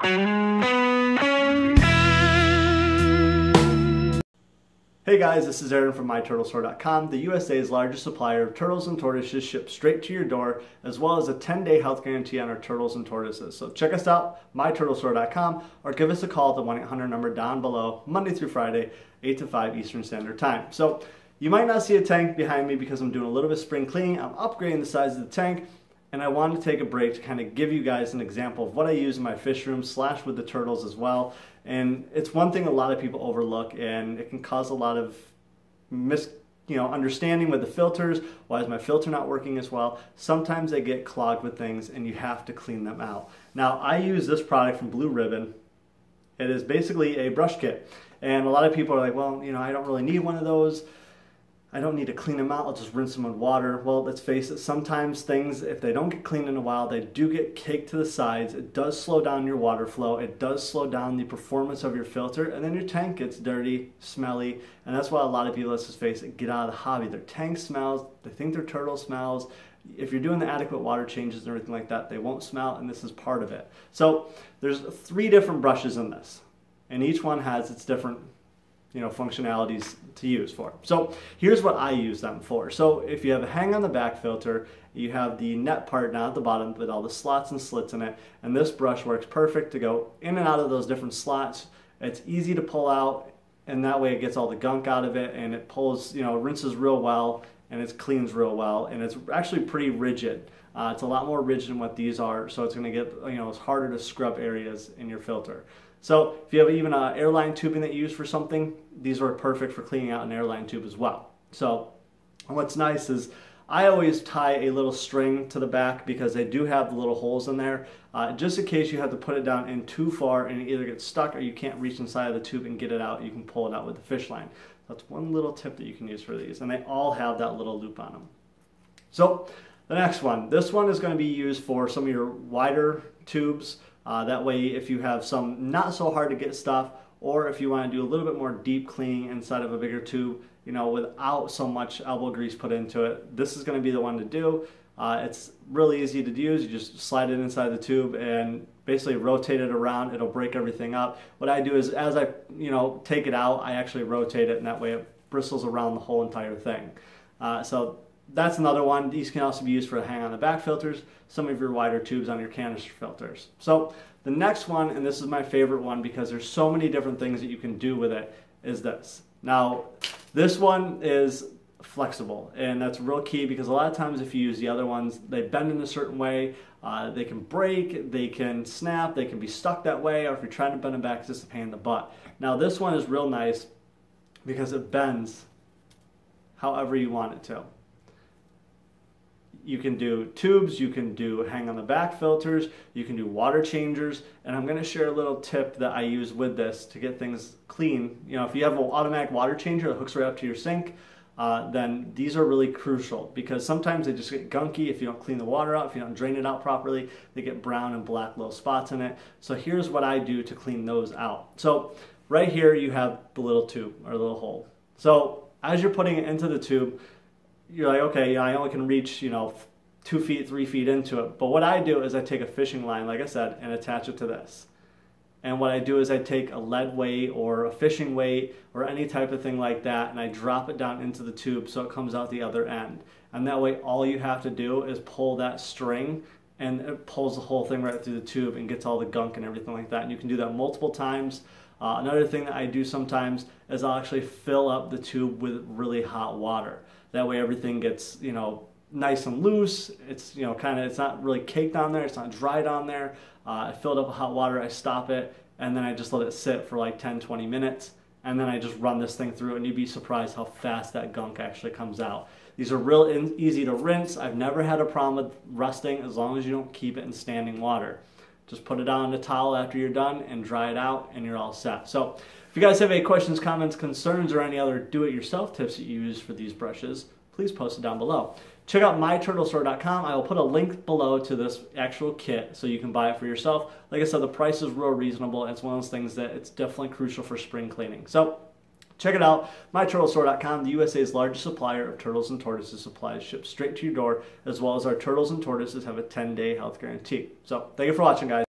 Hey guys, this is Aaron from MyTurtleStore.com, the USA's largest supplier of turtles and tortoises shipped straight to your door, as well as a 10-day health guarantee on our turtles and tortoises. So check us out, MyTurtleStore.com, or give us a call at the 1-800 number down below, Monday through Friday, 8 to 5 Eastern Standard Time. So you might not see a tank behind me because I'm doing a little bit of spring cleaning. I'm upgrading the size of the tank, and I wanted to take a break to kind of give you guys an example of what I use in my fish room / with the turtles as well. And it's one thing a lot of people overlook, and it can cause a lot of understanding with the filters. Why is my filter not working as well? Sometimes they get clogged with things and you have to clean them out. Now I use this product from Blue Ribbon. It is basically a brush kit. And a lot of people are like, well, I don't really need one of those. I don't need to clean them out, I'll just rinse them with water. Well, let's face it, sometimes things, if they don't get cleaned in a while, they do get caked to the sides. It does slow down your water flow, it does slow down the performance of your filter, and then your tank gets dirty, smelly, and that's why a lot of people, let's just face it, get out of the hobby. Their tank smells, they think their turtle smells. If you're doing the adequate water changes and everything like that, they won't smell, and this is part of it. So there's 3 different brushes in this, and each one has its different functionalities to use for. So here's what I use them for. So if you have a hang on the back filter, you have the net part down at the bottom with all the slots and slits in it, and this brush works perfect to go in and out of those different slots. It's easy to pull out, and that way it gets all the gunk out of it, and it pulls, rinses real well, and it cleans real well, and it's actually pretty rigid. It's a lot more rigid than what these are, so it's going to get, it's harder to scrub areas in your filter. So if you have even an airline tubing that you use for something, these work perfect for cleaning out an airline tube as well. So what's nice is I always tie a little string to the back because they do have the little holes in there, just in case you have to put it down in too far and it either gets stuck or you can't reach inside of the tube and get it out. You can pull it out with the fish line. That's one little tip that you can use for these, and they all have that little loop on them. So the next one, this one is going to be used for some of your wider tubes. That way, if you have some not so hard to get stuff, or if you want to do a little bit more deep cleaning inside of a bigger tube, without so much elbow grease put into it, this is going to be the one to do. It's really easy to use. You just slide it inside the tube and basically rotate it around. It'll break everything up. What I do is, as I take it out, I actually rotate it, and that way it bristles around the whole entire thing. So that's another one. These can also be used for hang on the back filters, some of your wider tubes on your canister filters. So the next one, and this is my favorite one because there's so many different things that you can do with it, is this. Now, this one is flexible, and that's real key because a lot of times if you use the other ones, they bend in a certain way, they can break, they can snap, they can be stuck that way, or if you're trying to bend them back, it's just a pain in the butt. Now this one is real nice because it bends however you want it to. You can do tubes, you can do hang on the back filters, you can do water changers, and I'm going to share a little tip that I use with this to get things clean. If you have an automatic water changer that hooks right up to your sink, then these are really crucial because sometimes they just get gunky if you don't clean the water out, if you don't drain it out properly, they get brown and black little spots in it. So here's what I do to clean those out. So right here you have the little tube or little hole. So as you're putting it into the tube, you're like, okay, I only can reach, 2 feet, 3 feet into it. But what I do is I take a fishing line, like I said, and attach it to this. And what I do is I take a lead weight or a fishing weight or any type of thing like that, and I drop it down into the tube so it comes out the other end. And that way all you have to do is pull that string, and it pulls the whole thing right through the tube and gets all the gunk and everything like that. And you can do that multiple times. Another thing that I do sometimes is I'll actually fill up the tube with really hot water. That way everything gets, nice and loose. It's, it's not really caked on there. It's not dried on there. I fill it up with hot water. I stop it, and then I just let it sit for like 10, 20 minutes. And then I just run this thing through, and you'd be surprised how fast that gunk actually comes out. These are real easy to rinse. I've never had a problem with rusting as long as you don't keep it in standing water. Just put it on a towel after you're done and dry it out, and you're all set. So if you guys have any questions, comments, concerns, or any other do-it-yourself tips that you use for these brushes, please post it down below. Check out MyTurtleStore.com. I will put a link below to this actual kit so you can buy it for yourself. Like I said, the price is real reasonable. It's one of those things that it's definitely crucial for spring cleaning. So check it out, MyTurtleStore.com, the USA's largest supplier of turtles and tortoises supplies shipped straight to your door, as well as our turtles and tortoises have a 10-day health guarantee. So thank you for watching, guys.